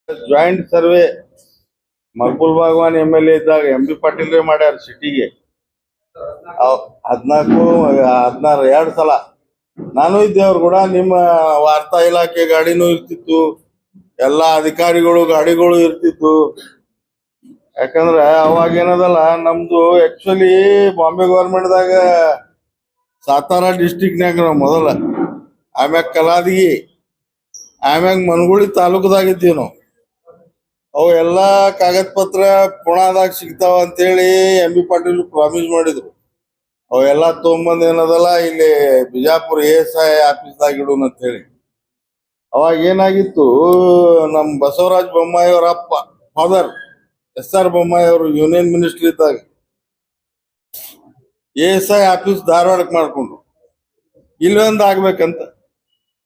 Joint survey Maqbool Bagwan MLA ಇದ್ದಾಗ MB Patil ಮಾಡ್ಯಾರ ಸಿಟಿಗೆ 14 16 2 ಸಲ ನಾನು ಇದ್ದೆ. ಅವ್ರು ಕೂಡ ನಿಮ್ಮ ವಾರ್ತಾ ಇಲಾಖೆ ಗಾಡಿನೂ ಇರ್ತಿತ್ತು, ಎಲ್ಲಾ ಅಧಿಕಾರಿಗಳು ಗಾಡಿಗಳು ಇರ್ತಿತ್ತು. ಯಾಕಂದ್ರ ಅವಾಗ ಏನದಲ್ಲ, ನಮ್ದು ಆಕ್ಚುಲಿ ಬಾಂಬೆ ಗವರ್ಮೆಂಟ್ದಾಗ ಸಾತಾರ ಡಿಸ್ಟಿಕ್ನ್ಯಾಗ ನಾವು ಮೊದಲ, ಆಮ್ಯಾಗ ಕಲಾದಗಿ, ಆಮ್ಯಾಗ ಮನಗುಳಿ ತಾಲೂಕದಾಗಿದ್ದೀವಿ ನಾವು. ಅವು ಎಲ್ಲಾ ಕಾಗದ ಪತ್ರ ಪುಣಾದಾಗ ಸಿಗ್ತಾವ ಅಂತೇಳಿ MB ಪಾಟೀಲ್ ಪ್ರಾಮಿಸ್ ಮಾಡಿದ್ರು. ಅವೆಲ್ಲಾ ತೊಗೊಂಬಂದ್ ಏನದಲ್ಲ ಇಲ್ಲಿ ಬಿಜಾಪುರ ASI ಆಫೀಸ್ದಾಗ ಇಡೋಣ ಅಂತ ಹೇಳಿ. ಅವಾಗ ಏನಾಗಿತ್ತು, ನಮ್ ಬಸವರಾಜ ಬೊಮ್ಮಾಯಿ ಅವರ ಅಪ್ಪ ಫಾದರ್ SR ಬೊಮ್ಮಾಯಿ ಅವರು ಯೂನಿಯನ್ ಮಿನಿಸ್ಟರ್ ಇದ್ದಾಗ ASI ಆಫೀಸ್ ಧಾರವಾಡಕ್ಕೆ ಮಾಡ್ಕೊಂಡ್ರು. ಇಲ್ಲೊಂದು ಆಗ್ಬೇಕಂತ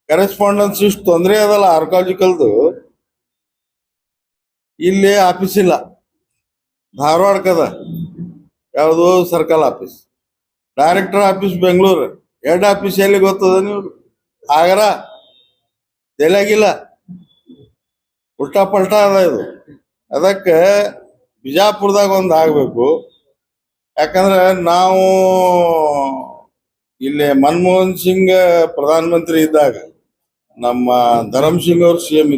ಕರೆಸ್ಪಾಂಡೆನ್ಸ್ ಇಷ್ಟು ತೊಂದರೆ ಅದಲ್ಲ ಆರ್ಕಾಲಜಿಕಲ್ದು. ಇಲ್ಲಿ ಆಫೀಸ್ ಇಲ್ಲ, ಧಾರವಾಡಕ್ಕದ ಯಾವುದು circle office. Director office Bengaluru, head office ಎಲ್ಲಿ ಗೊತ್ತದ ನೀವು? ಆಗ್ರಾ, ದೆಹಲಿಯಾಗಿಲ್ಲ. ಉಲ್ಟಾ ಪಲ್ಟಾ ಅದ ಇದು. ಅದಕ್ಕೆ ಬಿಜಾಪುರದಾಗ ಒಂದು ಆಗ್ಬೇಕು. ಯಾಕಂದ್ರೆ ನಾವು ಇಲ್ಲಿ ಮನಮೋಹನ್ ಸಿಂಗ್ ಪ್ರಧಾನ ಮಂತ್ರಿ ಇದ್ದಾಗ ನಮ್ಮ ಧರಮ್ ಸಿಂಗ್ ಅವರು CM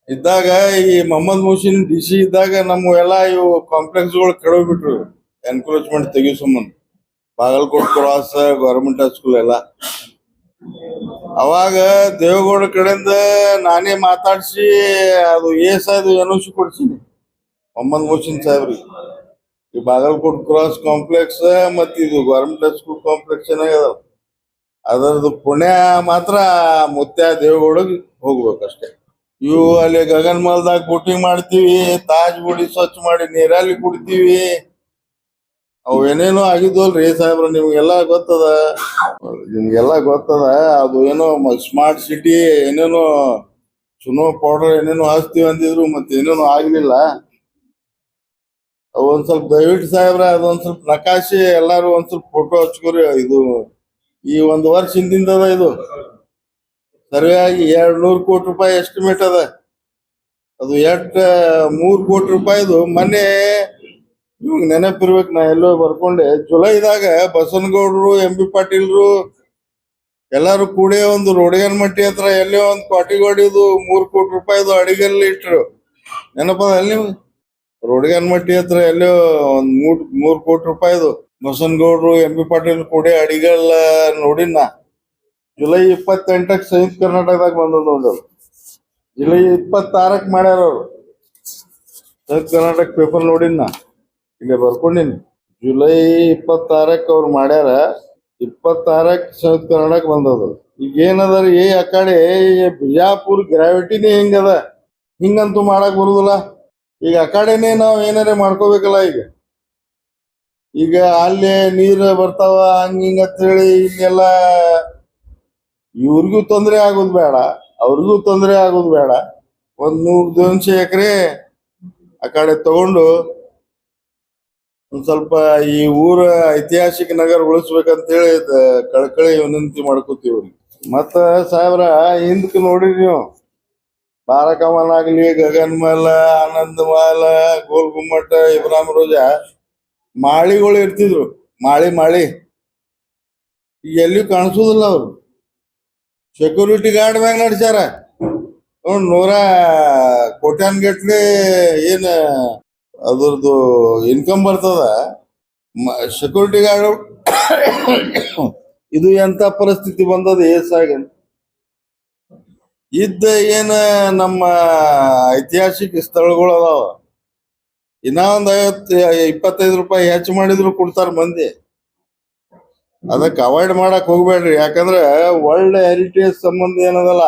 ಇದ್ದಾಗ ಈ ಮೊಹಮ್ಮದ್ ಮುಹಸಿನ್ DC ಇದ್ದಾಗ ನಮ್ಮ ಎಲ್ಲ ಇವು ಕಾಂಪ್ಲೆಕ್ಸ್ಗಳು ಕೆಡೋಗ್ಬಿಟ್ರು ಎನ್ಕ್ರೋಚ್ಮೆಂಟ್ ತೆಗಿಯೋ ಸಂಬಂಧ. ಬಾಗಲಕೋಟ್ ಕ್ರಾಸ್ ಗವರ್ಮೆಂಟ್ ಸ್ಕೂಲ್ ಎಲ್ಲ ಅವಾಗ ದೇವೇಗೌಡ ಕಡೆಯಿಂದ ನಾನೇ ಮಾತಾಡ್ಸಿ ಅದು ASI NOC ಕೊಡ್ಸೀನಿ ಮೊಹಮ್ಮದ್ ಮುಹಸಿನ್ ಸಾಹೇಬ್ರಿಗೆ. ಈ ಬಾಗಲಕೋಟ್ ಕ್ರಾಸ್ ಕಾಂಪ್ಲೆಕ್ಸ್ ಮತ್ತ ಇದು ಗವರ್ಮೆಂಟ್ ಸ್ಕೂಲ್ ಕಾಂಪ್ಲೆಕ್ಸ್ ಏನಾಗದ ಅದರದ್ದು ಪುಣ್ಯ ಮಾತ್ರ ಮುತ್ಯ ದೇವೇಗೌಡಗೆ ಹೋಗ್ಬೇಕಷ್ಟೇ. ಇವು ಅಲ್ಲಿ ಗಗನ್ ಮಲ್ದಾಗ ಬೋಟಿಂಗ್ ಮಾಡ್ತೀವಿ, ತಾಜ್ ಗುಡಿ ಸ್ವಚ್ಛ ಮಾಡಿ ನೀರಲ್ಲಿ ಕುಡಿತೀವಿ, ಅವು ಏನೇನೋ ಆಗಿದ್ವಲ್ರಿ ಸಾಹೇಬ್ರ, ನಿಮ್ಗೆಲ್ಲ ಗೊತ್ತದ. ಅದು ಏನೋ ಸ್ಮಾರ್ಟ್ ಸಿಟಿ ಏನೇನೋ ಚುನೋ ಪೌಡರ್ ಏನೇನೋ ಹಚ್ತೀವಿ ಅಂದಿದ್ರು, ಮತ್ತೆ ಏನೇನೋ ಆಗ್ಲಿಲ್ಲ. ಒಂದ್ ಸ್ವಲ್ಪ ದಯವಿಟ್ಟು ಸಾಹೇಬ್ರ ಅದೊಂದ್ ಸ್ವಲ್ಪ ನಕಾಶೆ ಎಲ್ಲಾರು ಒಂದ್ ಸ್ವಲ್ಪ ಫೋಟೋ ಹಚ್ಕೋರಿ. ಇದು ಈ 1 ವರ್ಷ ಹಿಂದಿಂದದ ಇದು ಸರಿಯಾಗಿ 200 ಕೋಟಿ ರೂಪಾಯಿ ಎಸ್ಟಿಮೇಟ್ ಅದ. ಅದು 3 ಕೋಟಿ ರೂಪಾಯಿದು ಮೊನ್ನೆ ಇವಾಗ ನೆನಪಿರ್ಬೇಕು, ನಾ ಎಲ್ಲೋ ಬರ್ಕೊಂಡೆ. ಜುಲೈದಾಗ ಬಸವನಗೌಡರು MB ಪಾಟೀಲ್ರು ಎಲ್ಲಾರು ಕೂಡಿ ಒಂದು ರೋಡಿಗನಮಟ್ಟಿ ಹತ್ರ ಎಲ್ಲೋ ಒಂದು ಕ್ವಾಟಿಗೋಡಿದು 3 ಕೋಟಿ ರೂಪಾಯಿದು ಅಡಿಗೆಲ್ಲಿ ಇಟ್ರು. ನೆನಪದ ಅಲ್ಲಿ ನಿಮ್ಗೆ? ರೋಡಿಗನಮಟ್ಟಿ ಹತ್ರ ಎಲ್ಲೋ ಒಂದ್ 3 ಕೋಟಿ ರೂಪಾಯಿದು ಬಸವನಗೌಡರು MB ಪಾಟೀಲ್ ಕೂಡಿ ಅಡಿಗೆಲ್ಲ ನೋಡಿನ. ಜುಲೈ 28ಕ್ಕೆ ಸಂಯುಕ್ತ ಕರ್ನಾಟಕದಾಗ ಬಂದದ ನೋಡೋದು. ಜುಲೈ 26ಕ್ಕೆ ಮಾಡ್ಯಾರ ಅವ್ರು ಸಂಯುಕ್ತ ಕರ್ನಾಟಕ ಪೇಪರ್ ನೋಡಿನ, ಇಲ್ಲೇ ಬರ್ಕೊಂಡಿನಿ. ಜುಲೈ 26ಕ್ಕೆ ಅವ್ರು ಮಾಡ್ಯಾರ, 26ಕ್ಕೆ ಸಂಯುಕ್ತ ಕರ್ನಾಟಕ ಬಂದದ. ಈಗ ಏನದ ರೀ ಆ ಕಡೆ ಬಿಜಾಪುರ್ ಗ್ರಾವಿಟಿನೇ ಹಿಂಗದ, ಹಿಂಗಂತೂ ಮಾಡಕ್ ಬರುದಿಲ್ಲ. ಈಗ ಆ ಕಡೆನೆ ನಾವ್ ಏನಾರೇ ಮಾಡ್ಕೋಬೇಕಲ್ಲ. ಈಗ ಅಲ್ಲಿ ನೀರ್ ಬರ್ತಾವ ಹಂಗ ಅಂತ ಹೇಳಿ ಇಲ್ಲೆಲ್ಲ ಇವ್ರಿಗೂ ತೊಂದರೆ ಆಗೋದು ಬೇಡ, ಅವ್ರಿಗೂ ತೊಂದರೆ ಆಗೋದು ಬೇಡ. 100-200 ಎಕರೆ ಆ ಕಡೆ ತಗೊಂಡು ಒಂದ್ ಸ್ವಲ್ಪ ಈ ಊರ ಐತಿಹಾಸಿಕ ನಗರ ಉಳಿಸ್ಬೇಕಂತೇಳಿ ಕಳಕಳಿ ವಿನಂತಿ ಮಾಡ್ಕೋತೀವ್ರಿ. ಮತ್ತ ಸಾಹೇಬ್ರ ಹಿಂದಕ್ ನೋಡ್ರಿ ನೀವು, ಬಾರಕಮಲ್ ಆಗ್ಲಿ, ಗಗನ್ ಮಹಲ್, ಆನಂದ್ ಮಹಲ್, ಗೋಲ್ ಗುಮ್ಮಟ, ಇಬ್ರಾಹಿಂ ರೋಜಾ ಮಾಳಿಗಳು ಇರ್ತಿದ್ರು. ಮಾಳಿ ಈಗ ಎಲ್ಲಿಯೂ ಕಾಣಿಸೋದಿಲ್ಲ. ಅವ್ರು ಸೆಕ್ಯೂರಿಟಿ ಗಾರ್ಡ್ ಮ್ಯಾಗ ನಡ್ಸ್ಯಾರ. 100 ಕೋಟ್ಯಾನ್ಗಟ್ಲೆ ಏನ್ ಅದ್ರದ್ದು ಇನ್ಕಮ್ ಬರ್ತದ. ಸೆಕ್ಯೂರಿಟಿ ಗಾರ್ಡ್ ಇದು ಎಂತ ಪರಿಸ್ಥಿತಿ ಬಂದದ ASI ಇದ್ದ. ಏನ ನಮ್ಮ ಐತಿಹಾಸಿಕ ಸ್ಥಳಗಳು ಅದಾವ, ಇನ್ನ ಒಂದ್ 50-25 ರೂಪಾಯಿ ಹೆಚ್ಚು ಮಾಡಿದ್ರು ಕೊಡ್ತಾರ ಮಂದಿ. ಅದಕ್ಕೆ ಅವಾಯ್ಡ್ ಮಾಡಕ್ ಹೋಗ್ಬೇಡ್ರಿ. ಯಾಕಂದ್ರೆ ವರ್ಲ್ಡ್ ಹೆರಿಟೇಜ್ ಸಂಬಂಧ ಏನದಲ್ಲ,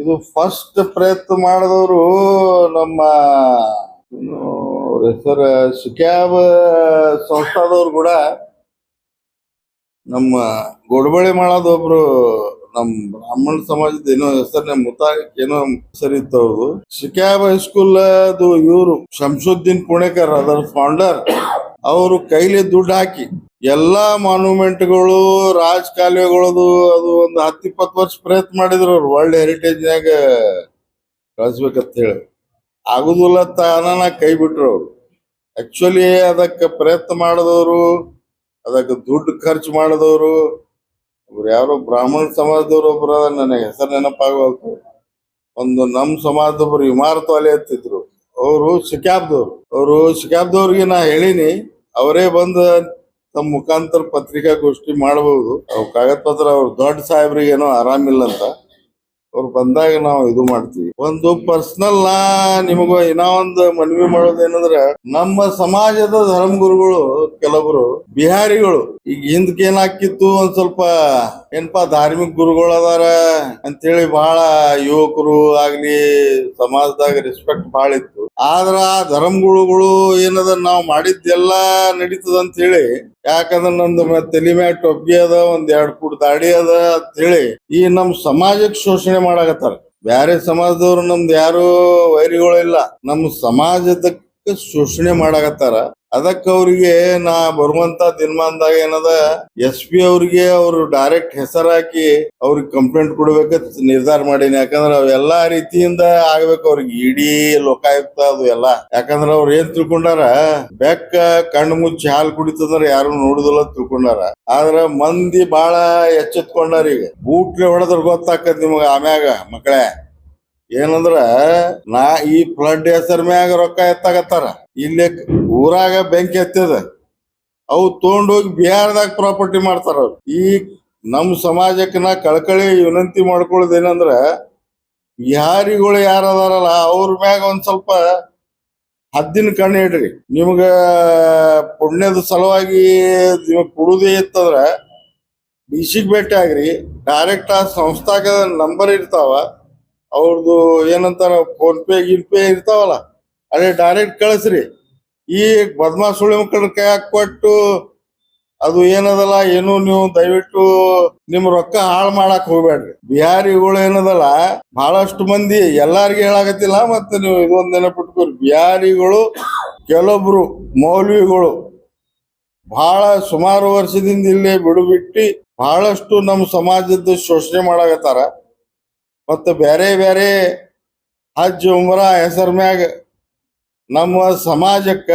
ಇದು ಫಸ್ಟ್ ಪ್ರಯತ್ನ ಮಾಡಿದವರು ನಮ್ಮ ಹೆಸರು ಸಿಕ್ಯಾಬ್ ಸಂಸ್ಥಾದವ್ರು ಕೂಡ ನಮ್ಮ ಗೊಡಬಳಿ ಮಾಡೋದೊಬ್ರು ನಮ್ ಬ್ರಾಹ್ಮಣ ಸಮಾಜದ ಏನೋ ಹೆಸರನ್ನ ಏನೋ ಹೆಸರಿತ್ತು ಅವ್ರದು. ಸಿಕ್ಯಾಬ್ ಹೈಸ್ಕೂಲ್ ಅದು ಇವ್ರು ಶಂಸುದ್ದೀನ್ ಪುಣೇಕರ್ ಅದರ ಫೌಂಡರ್. ಅವರು ಕೈಲಿ ದುಡ್ಡು ಹಾಕಿ ಎಲ್ಲಾ ಮಾನ್ಯುಮೆಂಟ್ಗಳು ಕಾಲುವೆಗಳದು ಅದು ಒಂದು 10-20 ವರ್ಷ ಪ್ರಯತ್ನ ಮಾಡಿದ್ರು ಅವ್ರು ವರ್ಲ್ಡ್ ಹೆರಿಟೇಜ್ನಾಗ ಕಳಿಸ್ಬೇಕಂತ ಹೇಳಿ ಆಗುದಿಲ್ಲ ತಾನ ಕೈ ಬಿಟ್ರು ಅವ್ರು. ಆಕ್ಚುಲಿ ಅದಕ್ಕೆ ಪ್ರಯತ್ನ ಮಾಡಿದವರು, ಅದಕ್ಕೆ ದುಡ್ಡು ಖರ್ಚು ಮಾಡಿದವರು ಒಬ್ರು ಯಾರೋ ಬ್ರಾಹ್ಮಣ ಸಮಾಜದವ್ರು ಒಬ್ರು ನನಗೆ ಹೆಸರು ನೆನಪಾಗವಲ್ತು. ಒಂದು ನಮ್ಮ ಸಮಾಜದೊಬ್ರು ಇಮಾರತ್ ವಾಲೆ ಎತ್ತಿದ್ರು, ಅವರು ಶಿಕಾಬ್ದವ್ರಿಗೆ ನಾ ಹೇಳಿನಿ, ಅವರೇ ಬಂದು ತಮ್ಮ ಮುಖಾಂತರ ಪತ್ರಿಕಾಗೋಷ್ಠಿ ಮಾಡಬಹುದು. ಅವ್ರ ಕಾಗದ ಪತ್ರ ಅವ್ರ ದೊಡ್ಡ ಸಾಹೇಬ್ರಿಗೆ ಏನೋ ಆರಾಮಿಲ್ಲ ಅಂತ, ಅವ್ರು ಬಂದಾಗ ನಾವು ಇದು ಮಾಡ್ತೀವಿ. ಒಂದು ಪರ್ಸನಲ್ ನಿಮಗ ಇನ್ನೂ ಒಂದು ಮನವಿ ಮಾಡೋದೇನಂದ್ರ, ನಮ್ಮ ಸಮಾಜದ ಧರ್ಮಗುರುಗಳು ಕೆಲವರು ಬಿಹಾರಿಗಳು ಈಗ ಹಿಂದಕ್ಕೆ ಏನಾಕಿತ್ತು, ಒಂದ್ ಸ್ವಲ್ಪ ಏನಪಾ ಧಾರ್ಮಿಕ ಗುರುಗಳು ಅದಾರ ಅಂತೇಳಿ ಬಹಳ ಯುವಕರು ಆಗ್ಲಿ ಸಮಾಜದಾಗ ರೆಸ್ಪೆಕ್ಟ್ ಬಹಳ ಇತ್ತು. ಆದ್ರ ಆ ಧರ್ಮಗುರುಗಳು ಏನದ ನಾವ್ ಮಾಡಿದ್ದೆಲ್ಲಾ ನಡೀತದ ಅಂತ ಹೇಳಿ, ಯಾಕಂದ್ರ ನಂದು ತಲೆ ಮ್ಯಾಗ ಟೊಪ್ಗೆ ಅದ, ಒಂದ್ 2 ಫೂಟ್ ದಾಡಿ ಅದ ಅಂತ ಹೇಳಿ ಈ ನಮ್ ಸಮಾಜಕ್ಕೆ ಶೋಷಣೆ ಮಾಡಾಕತ್ತಾರ. ಬ್ಯಾರೆ ಸಮಾಜದವ್ರು ನಮ್ದು ಯಾರು ವೈರಿಗಳಿಲ್ಲ, ನಮ್ಮ ಸಮಾಜದಕ್ಕೆ ಶೋಷಣೆ ಮಾಡಾಕತ್ತಾರ. ಅದಕ್ಕೆ ಅವ್ರಿಗೆ ನಾ ಬರುವಂತ ದಿನಮಾನದಾಗ ಏನದ SP ಅವ್ರಿಗೆ ಅವ್ರು ಡೈರೆಕ್ಟ್ ಹೆಸರು ಹಾಕಿ ಅವ್ರಿಗೆ ಕಂಪ್ಲೇಂಟ್ ಕೊಡ್ಬೇಕಂತ ನಿರ್ಧಾರ ಮಾಡೀನಿ. ಯಾಕಂದ್ರ ಅವೆಲ್ಲಾ ರೀತಿಯಿಂದ ಆಗ್ಬೇಕು ಅವ್ರಿಗೆ, ಇಡೀ ಲೋಕಾಯುಕ್ತ ಅದು ಎಲ್ಲಾ. ಯಾಕಂದ್ರ ಅವ್ರ ಏನ್ ತಿಳ್ಕೊಂಡಾರ, ಬೆಕ್ಕ ಕಣ್ಣು ಮುಚ್ಚಿ ಹಾಲು ಕುಡಿತಂದ್ರ ಯಾರು ನೋಡುದಿಲ್ಲ ತಿಳ್ಕೊಂಡಾರ. ಆದ್ರ ಮಂದಿ ಬಾಳ ಎಚ್ಚೆತ್ಕೊಂಡಾರ. ಈಗ ಬೂಟ್ಲೆ ಹೊಡೆದ್ರ ಗೊತ್ತಾಕತ್ ನಿಮಗ ಆಮ್ಯಾಗ ಮಕ್ಕಳೇ, ಏನಂದ್ರ ಈ ಫ್ಲಡ್ ಹೆಸರ ಮ್ಯಾಗ ರೊಕ್ಕ ಎತ್ತಾಕತ್ತಾರ. ಇಲ್ಲಿ ಊರಾಗ ಬೆಂಕಿ ಎತ್ತದ, ಅವು ತಗೊಂಡೋಗಿ ಬಿಹಾರದಾಗ ಪ್ರಾಪರ್ಟಿ ಮಾಡ್ತಾರ ಅವ್ರು. ಈ ನಮ್ ಸಮಾಜಕ್ಕೆ ನಾ ಕಳಕಳಿ ವಿನಂತಿ ಮಾಡ್ಕೊಳ್ಳೋದೇನಂದ್ರ, ಬಿಹಾರಿಗಳು ಯಾರದಾರಲ್ಲ ಅವ್ರ ಮ್ಯಾಗ ಒಂದ್ ಸ್ವಲ್ಪ ಹದ್ದಿನ ಕಣ್ಣು ಇಡ್ರಿ. ನಿಮ್ಗ ಪುಣ್ಯದ ಸಲುವಾಗಿ ನಿಮಗ್ ಕೊಡುದೇ ಇತ್ತಂದ್ರ ಡಿಸಿಗ್ ಭೇಟಿ ಆಗ್ರಿ. ಡೈರೆಕ್ಟ್ ಆ ಸಂಸ್ಥಾಗ ನಂಬರ್ ಇರ್ತಾವ, ಅವ್ರದ್ದು ಏನಂತಾರ ಫೋನ್ ಪೇ ಗಿನ್ಪೇ ಇರ್ತಾವಲ್ಲ, ಅದೇ ಡೈರೆಕ್ಟ್ ಕಳಿಸ್ರಿ. ಈ ಬದ್ಮಾಶ್ ಸುಳಿ ಮಕ್ಕಳ ಕೈ ಕೊಟ್ಟು ಅದು ಏನದಲ್ಲ ಏನು ನೀವು ದಯವಿಟ್ಟು ನಿಮ್ ರೊಕ್ಕ ಹಾಳು ಮಾಡಕ್ ಹೋಗ್ಬೇಡ್ರಿ. ಬಿಹಾರಿಗಳು ಏನದಲ್ಲ ಬಹಳಷ್ಟು ಮಂದಿ, ಎಲ್ಲಾರ್ಗಿ ಹೇಳಾಕತ್ತಿಲ್ಲ, ಮತ್ತೆ ನೀವು ಇದೊಂದ್ ನೆನಪಿಟ್ಕೋರಿ, ಬಿಹಾರಿಗಳು ಕೆಲವೊಬ್ರು ಮೌಲ್ವಿಗಳು ಬಹಳ ಸುಮಾರು ವರ್ಷದಿಂದ ಇಲ್ಲೇ ಬಿಟ್ಟು ಬಹಳಷ್ಟು ನಮ್ಮ ಸಮಾಜದ ಶೋಷಣೆ ಮಾಡಾಕತ್ತಾರ. ಮತ್ತ ಬೇರೆ ಬೇರೆ ಹಜ್ ಉಮ್ರಾ ಹೆಸರ ಮ್ಯಾಗ ನಮ್ಮ ಸಮಾಜಕ್ಕ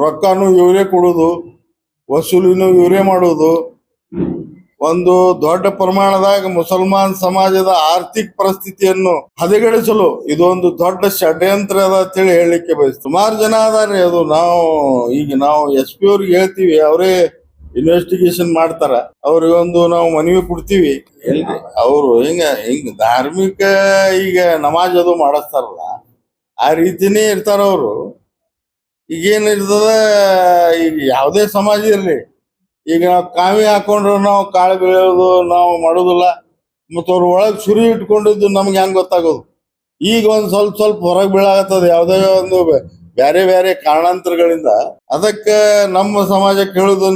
ರೊಕ್ಕನು ಇವರೇ ಕೊಡುದು, ವಸೂಲಿನೂ ಇವರೇ ಮಾಡುದು. ಒಂದು ದೊಡ್ಡ ಪ್ರಮಾಣದಾಗ ಮುಸಲ್ಮಾನ್ ಸಮಾಜದ ಆರ್ಥಿಕ ಪರಿಸ್ಥಿತಿಯನ್ನು ಹದಗೆಡಿಸಲು ಇದೊಂದು ದೊಡ್ಡ ಷಡ್ಯಂತ್ರ ಅದ ಅಂತೇಳಿ ಹೇಳಲಿಕ್ಕೆ ಬಯಸ್ತೀವಿ. ಸುಮಾರು ಜನ ಅದಾರೆ, ಅದು ನಾವು SP ಅವ್ರಿಗೆ ಹೇಳ್ತೀವಿ, ಅವರೇ ಇನ್ವೆಸ್ಟಿಗೇಷನ್ ಮಾಡ್ತಾರ. ಅವ್ರಿಗೊಂದು ನಾವು ಮನವಿ ಕೊಡ್ತೀವಿ. ಅವರು ಹಿಂಗ ಧಾರ್ಮಿಕ ಈಗ ನಮಾಜ್ ಅದು ಮಾಡಿಸ್ತಾರಲ್ಲ, ಆ ರೀತಿನೇ ಇರ್ತಾರ ಅವರು. ಈಗೇನ್ ಇರ್ತದ, ಈಗ ಯಾವುದೇ ಸಮಾಜ ಇರ್ಲಿ, ಈಗ ನಾವು ಕಾವಿ ಹಾಕೊಂಡ್ರು ನಾವು ಕಾಳು ಬೆಳೆಯೋದು ನಾವು ಮಾಡೋದಿಲ್ಲ. ಮತ್ತ ಅವ್ರ ಒಳಗ್ ಸುರಿ ಇಟ್ಕೊಂಡಿದ್ದು ನಮ್ಗೆ ಹೆಂಗ್ ಗೊತ್ತಾಗೋದು? ಈಗ ಒಂದ್ ಸ್ವಲ್ಪ ಹೊರಗೆ ಬೀಳಾಗತ್ತದ ಯಾವುದೇ ಒಂದು ಬೇರೆ ಬೇರೆ ಕಾರಣಾಂತರಗಳಿಂದ. ಅದಕ್ಕ ನಮ್ಮ ಸಮಾಜಕ್ಕೆ ಹೇಳುದು,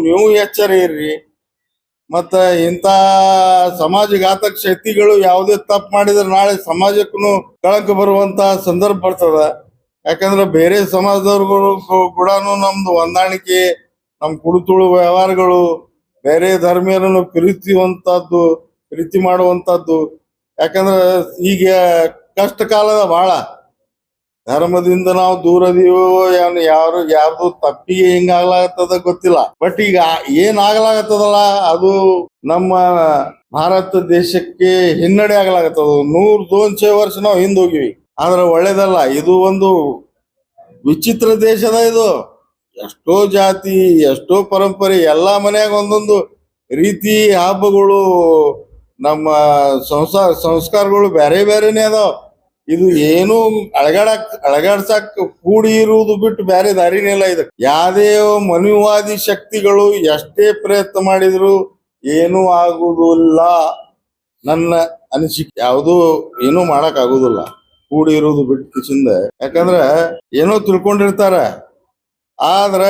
ನೀವು ಎಚ್ಚರ ಇರ್ರಿ. ಮತ್ತ ಇಂತ ಸಮಾಜಘಾತಕ ಶಕ್ತಿಗಳು ಯಾವುದೇ ತಪ್ಪು ಮಾಡಿದ್ರೆ ನಾಳೆ ಸಮಾಜಕ್ಕೂ ಕಳಂಕ ಬರುವಂತ ಸಂದರ್ಭ ಬರ್ತದ. ಯಾಕಂದ್ರೆ ಬೇರೆ ಸಮಾಜದವ್ರುಗಳು ಕೂಡ ನಮ್ದು ಹೊಂದಾಣಿಕೆ, ನಮ್ ಕುಡುತುಳು ವ್ಯವಹಾರಗಳು, ಬೇರೆ ಧರ್ಮೀಯರನ್ನು ಪ್ರೀತಿ ಮಾಡುವಂತದ್ದು. ಯಾಕಂದ್ರೆ ಈಗ ಕಷ್ಟ ಕಾಲದ ಬಹಳ ಧರ್ಮದಿಂದ ನಾವು ದೂರ ಅದೀವೋ, ಯಾರ್ದು ತಪ್ಪಿಗೆ ಹಿಂಗ ಆಗ್ಲಾಗತ್ತದ ಗೊತ್ತಿಲ್ಲ. ಬಟ್ ಈಗ ಏನ್ ಆಗ್ಲಾಗತ್ತದಲ್ಲ, ಅದು ನಮ್ಮ ಭಾರತ ದೇಶಕ್ಕೆ ಹಿನ್ನಡೆ ಆಗ್ಲಾಗತ್ತದ. 100-200 ವರ್ಷ ನಾವು ಹಿಂದೋಗಿವಿ. ಆದ್ರೆ ಒಳ್ಳೇದಲ್ಲ. ಇದು ಒಂದು ವಿಚಿತ್ರ ದೇಶದ ಇದು. ಎಷ್ಟೋ ಜಾತಿ, ಎಷ್ಟೋ ಪರಂಪರೆ, ಎಲ್ಲಾ ಮನ್ಯಾಗ ಒಂದೊಂದು ರೀತಿ ಹಬ್ಬಗಳು, ನಮ್ಮ ಸಂಸ್ಕಾರಗಳು ಬೇರೆ ಬೇರೆನೆ ಅದಾವ. ಇದು ಏನು ಅಳಗಾಡ್ಸಕ್ ಕೂಡಿ ಇರುವುದು ಬಿಟ್ಟು ಬೇರೆ ದಾರಿನೇ ಇಲ್ಲ. ಇದಕ್ಕೆ ಯಾವ್ದೇ ಮನುವಾದಿ ಶಕ್ತಿಗಳು ಎಷ್ಟೇ ಪ್ರಯತ್ನ ಮಾಡಿದ್ರು ಏನೂ ಆಗುದಿಲ್ಲ. ನನ್ನ ಅನಿಸಿಕೆ ಯಾವುದು ಏನೂ ಮಾಡಕ್ ಆಗುದಿಲ್ಲ ಕೂಡಿ ಇರುವುದು ಬಿಟ್ಟು ಕಿಸಿಂದ. ಯಾಕಂದ್ರ ಏನೋ ತಿಳ್ಕೊಂಡಿರ್ತಾರ. ಆದ್ರ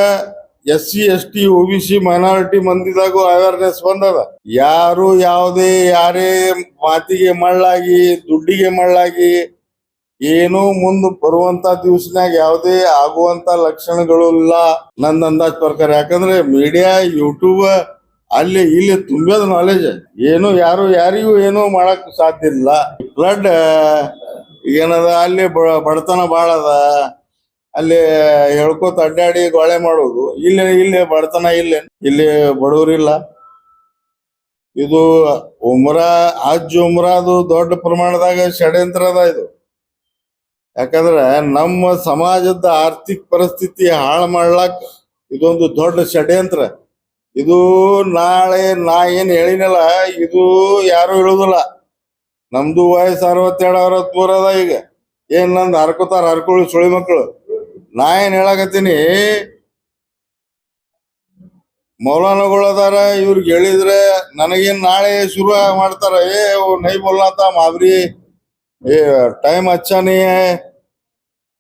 SC ST OBC ಮೈನಾರಿಟಿ ಮಂದಿದಾಗೂ ಅವೇರ್ನೆಸ್ ಬಂದದ. ಯಾರೇ ಮಾತಿಗೆ ಮಳ್ಳಾಗಿ, ದುಡ್ಡಿಗೆ ಮಳ್ಳಾಗಿ ಏನು ಮುಂದೆ ಬರುವಂತ ದಿವಸನಾಗ ಯಾವುದೇ ಆಗುವಂತ ಲಕ್ಷಣಗಳು ಇಲ್ಲ ನನ್ನ ಅಂದಾಜ್ ಪ್ರಕಾರ. ಯಾಕಂದ್ರೆ ಮೀಡಿಯಾ ಯೂಟ್ಯೂಬ್ ಅಲ್ಲಿ ಇಲ್ಲಿ ತುಂಬ್ಯದ ನಾಲೆಜ್, ಏನು ಯಾರಿಗೂ ಏನು ಮಾಡಕ್ ಸಾಧ್ಯ ಇಲ್ಲ. ಫ್ಲಡ್ ಏನದ ಅಲ್ಲಿ ಬಡತನ ಬಾಳ ಅದ, ಅಲ್ಲಿ ಹೇಳ್ಕೋತ ಅಡ್ಡಾಡಿ ಗೊಳೆ ಮಾಡೋದು. ಇಲ್ಲಿ ಬಡತನ ಇಲ್ಲಿ ಬಡವರಿಲ್ಲ. ಇದು ಉಮ್ರಾದು ದೊಡ್ಡ ಪ್ರಮಾಣದಾಗ ಷಡ್ಯಂತ್ರ ಅದ ಇದು. ಯಾಕಂದ್ರೆ ನಮ್ಮ ಸಮಾಜದ ಆರ್ಥಿಕ ಪರಿಸ್ಥಿತಿ ಹಾಳು ಮಾಡ್ಲಾಕ್ ಇದೊಂದು ದೊಡ್ಡ ಷಡ್ಯಂತ್ರ. ಇದು ನಾಳೆ ನಾ ಏನ್ ಹೇಳಿನಲ್ಲ, ಇದು ಯಾರು ಹೇಳುದಿಲ್ಲ. ನಮ್ದು ವಯಸ್ಸು 62 63 ಅದ. ಈಗ ಏನ್ ನಂದು ಹರ್ಕೊಳ್ಳಿ ಸುಳಿ ಮಕ್ಕಳು. ನಾ ಏನ್ ಹೇಳಕತ್ತೀನಿ, ಮೌಲಾನಗಳು ಅದಾರ, ಇವ್ರಿಗೆ ಹೇಳಿದ್ರೆ ನನಗೇನ್ ನಾಳೆ ಶುರು ಮಾಡ್ತಾರ, ನೈ ಬೋಲ್ನಾತ ಮಾಬ್ರಿ टाइम अच्छा नहीं है,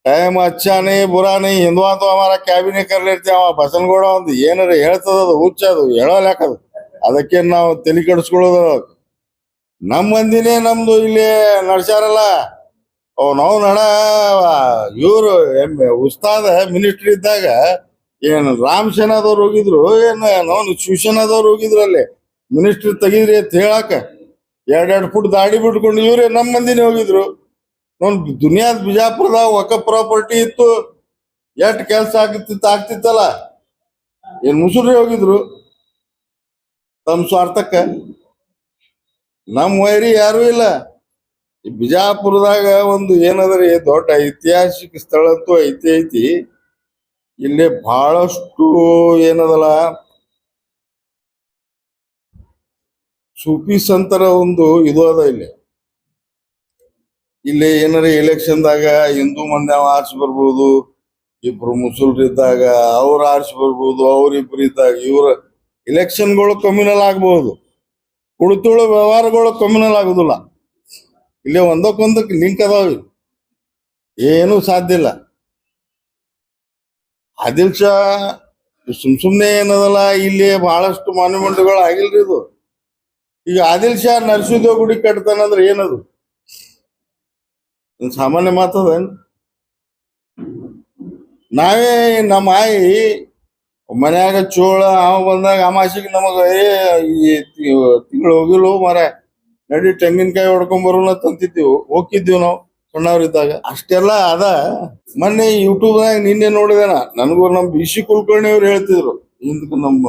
टाइम अच्छा नहीं बुरा नहीं, हिंदुआ तो हमारा कैबिनेट कर लेते ಅವ ಬಸನಗೌಡ ಒಂದು ಏನಾರ ಹೇಳ್ತದ, ಅದು ಹುಚ್ಚದು ಹೇಳೋಲ್ಯಾಕದು. ಅದಕ್ಕೆ ನಾವು ತಲೆ ಕೆಡಿಸ್ಕೊಳ್ಳೋದು. ನಮ್ಮ ಮಂದಿನೇ ನಮ್ದು ಇಲ್ಲಿ ನಡ್ಸ್ಯಾರಲ್ಲ, ನಾವು ಇವ್ರು ಉಸ್ತಾದ ಮಿನಿಸ್ಟ್ರಿ ಇದ್ದಾಗ ಏನ್ ರಾಮ್ ಸೇನಾದವ್ರು ಹೋಗಿದ್ರು, ಏನ್ ನಾವು ಶಿವಸೇನಾದವ್ರು ಹೋಗಿದ್ರು ಅಲ್ಲಿ ಮಿನಿಸ್ಟ್ರಿ ತೆಗಿದ್ರಿ ಅಂತ ಹೇಳಾಕ. 2 ಫುಟ್ ದಾಡಿ ಬಿಟ್ಕೊಂಡು ಇವ್ರೆ ನಮ್ಮ ಮಂದಿನೇ ಹೋಗಿದ್ರು. ನೋಡ್ ದುನಿಯಾದ ಬಿಜಾಪುರದಾಗ ವಕಫ್ ಪ್ರಾಪರ್ಟಿ ಇತ್ತು, ಎಷ್ಟ್ ಕೆಲ್ಸ ಆಗ್ತಿತ್ತಲ್ಲ. ಏನ್ ಮುಸುರಿ ಹೋಗಿದ್ರು ತಮ್ಮ ಸ್ವಾರ್ಥಕ್ಕ. ನಮ್ ವೈರಿ ಯಾರು ಇಲ್ಲ. ಈ ಬಿಜಾಪುರದಾಗ ಒಂದು ಏನದ್ರಿ ದೊಡ್ಡ ಐತಿಹಾಸಿಕ ಸ್ಥಳ ಅಂತೂ ಐತಿ. ಇಲ್ಲಿ ಬಹಳಷ್ಟು ಏನದಲ್ಲ, ಸೂಫಿ ಸಂತರ ಒಂದು ಇದು ಅದ. ಇಲ್ಲಿ ಏನಾರ ಎಲೆಕ್ಷನ್ದಾಗ ಹಿಂದೂ ಮಂದಿ ಆರ್ಸಿ ಬರ್ಬೋದು, ಇಬ್ರು ಮುಸಲ್ರು ಇದ್ದಾಗ ಅವ್ರು ಆರ್ಸಿ ಬರ್ಬೋದು, ಅವ್ರಿಬ್ರು ಇದ್ದಾಗ ಇವ್ರ ಎಲೆಕ್ಷನ್ಗಳು ಕಮ್ಯುನಲ್ ಆಗ್ಬಹುದು, ಕುಳಿತುಳು ವ್ಯವಹಾರಗಳು ಕಮ್ಯುನಲ್ ಆಗುದಿಲ್ಲ. ಇಲ್ಲಿ ಒಂದಕ್ಕೊಂದಕ್ಕೆ ಲಿಂಕ್ ಅದಾವ, ಏನು ಸಾಧ್ಯ ಇಲ್ಲ. ಆದಿಲ್ ಶಾ ಸುಮ್ನೆ ಏನದಲ್ಲ, ಇಲ್ಲಿ ಬಹಳಷ್ಟು ಮಾನ್ಯುಮೆಂಟ್ಗಳು ಆಗಿಲ್ರಿ ಇದು. ಈಗ ಆದಿಲ್ ಶಾ ನರಸಿಂಹ ಗುಡಿ ಕಟ್ತಾನಂದ್ರೆ ಏನದು ಸಾಮಾನ್ಯ ಮಾತದ? ನಾವೇ ನಮ್ಮ ಆಯಿ ಮನ್ಯಾಗ ಚೋಳ ಅವ ಬಂದಾಗ ಅಮಾಸಿಗೆ ನಮಗ ತಿಂಗಳು ಹೋಗಿಲ್ಲ ಮರ ನಡಿ ತೆಂಗಿನಕಾಯಿ ಹೊಡ್ಕೊಂಡ್ ಬರೋಣ ತಂತಿದ್ದೀವಿ, ಹೋಗಿದ್ದೀವಿ ನಾವು ಸಣ್ಣವ್ರಿದ್ದಾಗ. ಅಷ್ಟೆಲ್ಲ ಅದ. ಮೊನ್ನೆ ಯೂಟ್ಯೂಬ್ನಾಗ ನಿನ್ನೆ ನೋಡಿದೇನ, ನನಗೂ ನಮ್ BC ಕುಲಕರ್ಣಿ ಅವ್ರು ಹೇಳ್ತಿದ್ರು, ಹಿಂದಕ್ಕೆ ನಮ್ಮ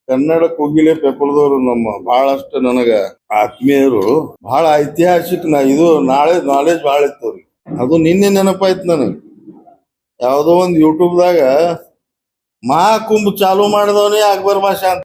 ಕನ್ನಡ ಕೋಗಿಲೆ ಪೇಪರ್ದವ್ರು ನಮ್ಮ ಬಹಳಷ್ಟು ನನಗ ಆತ್ಮೀಯರು, ಬಹಳ ಐತಿಹಾಸಿಕ ಇದು ನಾಲೆಜ್ ಬಹಳ ಇತ್ತು. ಅದು ನಿನ್ನೆ ನೆನಪಾಯ್ತು ನನಗೆ. ಯಾವ್ದೋ ಒಂದು ಯೂಟ್ಯೂಬ್ದಾಗ ಮಹಾಕುಂಭ ಚಾಲು ಮಾಡಿದವನೇ ಅಕ್ಬರ್ ಬಾಷಾ ಅಂತ.